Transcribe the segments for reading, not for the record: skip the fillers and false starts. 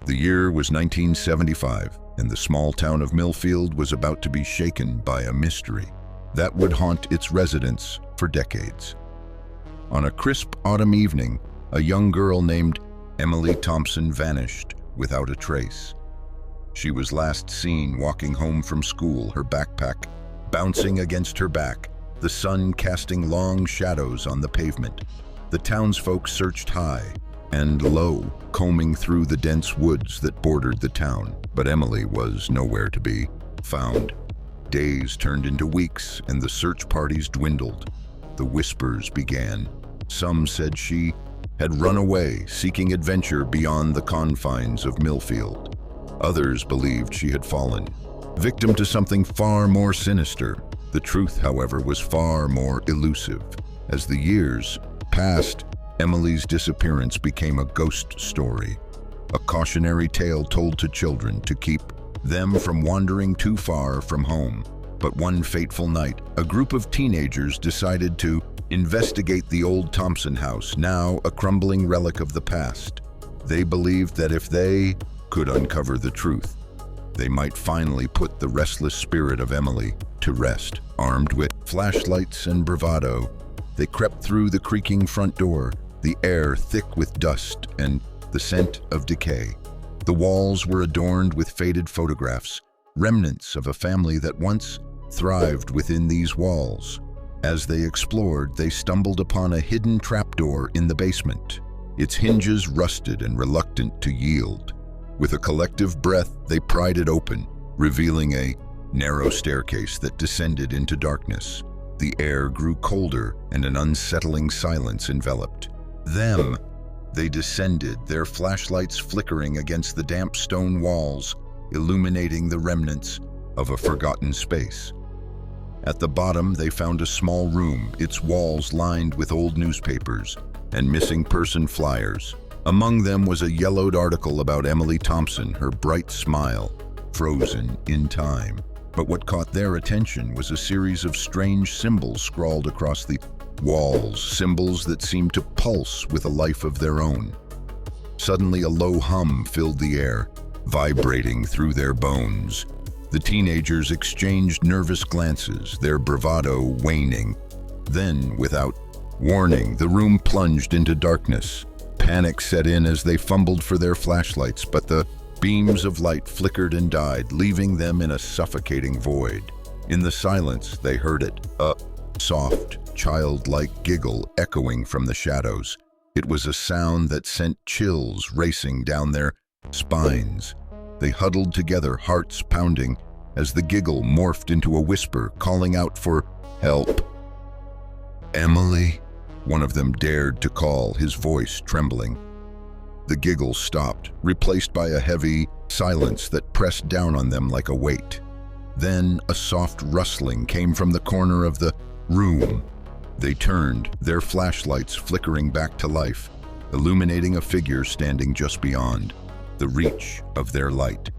The year was 1975, and the small town of Millfield was about to be shaken by a mystery that would haunt its residents for decades. On a crisp autumn evening, a young girl named Emily Thompson vanished without a trace. She was last seen walking home from school, her backpack bouncing against her back, the sun casting long shadows on the pavement. The townsfolk searched high and low, combing through the dense woods that bordered the town, but Emily was nowhere to be found. Days turned into weeks, and the search parties dwindled. The whispers began. Some said she had run away, seeking adventure beyond the confines of Millfield. Others believed she had fallen, victim to something far more sinister. The truth, however, was far more elusive. As the years passed, Emily's disappearance became a ghost story, a cautionary tale told to children to keep them from wandering too far from home. But one fateful night, a group of teenagers decided to investigate the old Thompson house, now a crumbling relic of the past. They believed that if they could uncover the truth, they might finally put the restless spirit of Emily to rest. Armed with flashlights and bravado, they crept through the creaking front door, the air thick with dust and the scent of decay. The walls were adorned with faded photographs, remnants of a family that once thrived within these walls. As they explored, they stumbled upon a hidden trapdoor in the basement, its hinges rusted and reluctant to yield. With a collective breath, they pried it open, revealing a narrow staircase that descended into darkness. The air grew colder, and an unsettling silence enveloped them. They descended, their flashlights flickering against the damp stone walls, illuminating the remnants of a forgotten space. At the bottom, they found a small room, its walls lined with old newspapers and missing person flyers. Among them was a yellowed article about Emily Thompson, her bright smile frozen in time. But what caught their attention was a series of strange symbols scrawled across the walls, symbols that seemed to pulse with a life of their own. Suddenly, a low hum filled the air, vibrating through their bones. The teenagers exchanged nervous glances, their bravado waning. Then, without warning, the room plunged into darkness. Panic set in as they fumbled for their flashlights, but the beams of light flickered and died, leaving them in a suffocating void. In the silence, they heard it, a soft, childlike giggle echoing from the shadows. It was a sound that sent chills racing down their spines. They huddled together, hearts pounding, as the giggle morphed into a whisper, calling out for help. "Emily?" one of them dared to call, his voice trembling. The giggle stopped, replaced by a heavy silence that pressed down on them like a weight. Then a soft rustling came from the corner of the room. They turned, their flashlights flickering back to life, illuminating a figure standing just beyond the reach of their light.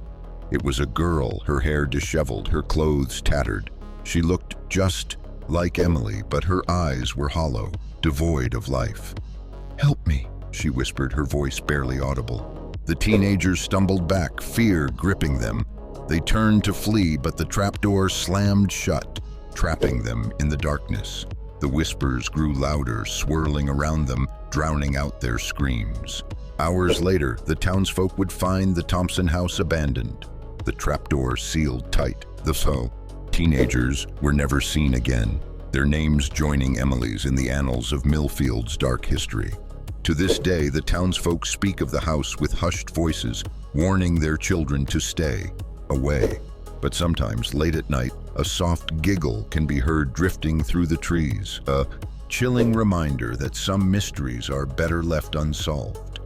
It was a girl, her hair disheveled, her clothes tattered. She looked just like Emily, but her eyes were hollow, devoid of life. "Help me," she whispered, her voice barely audible. The teenagers stumbled back, fear gripping them. They turned to flee, but the trapdoor slammed shut, trapping them in the darkness. The whispers grew louder, swirling around them, drowning out their screams. Hours later, the townsfolk would find the Thompson house abandoned, the trapdoor sealed tight. The teenagers were never seen again, their names joining Emily's in the annals of Millfield's dark history. To this day, the townsfolk speak of the house with hushed voices, warning their children to stay away. But sometimes, late at night, a soft giggle can be heard drifting through the trees, a chilling reminder that some mysteries are better left unsolved.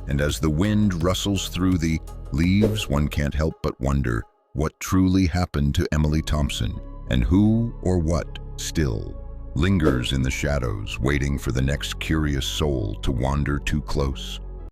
And as the wind rustles through the leaves, one can't help but wonder what truly happened to Emily Thompson, and who or what still lingers in the shadows, waiting for the next curious soul to wander too close.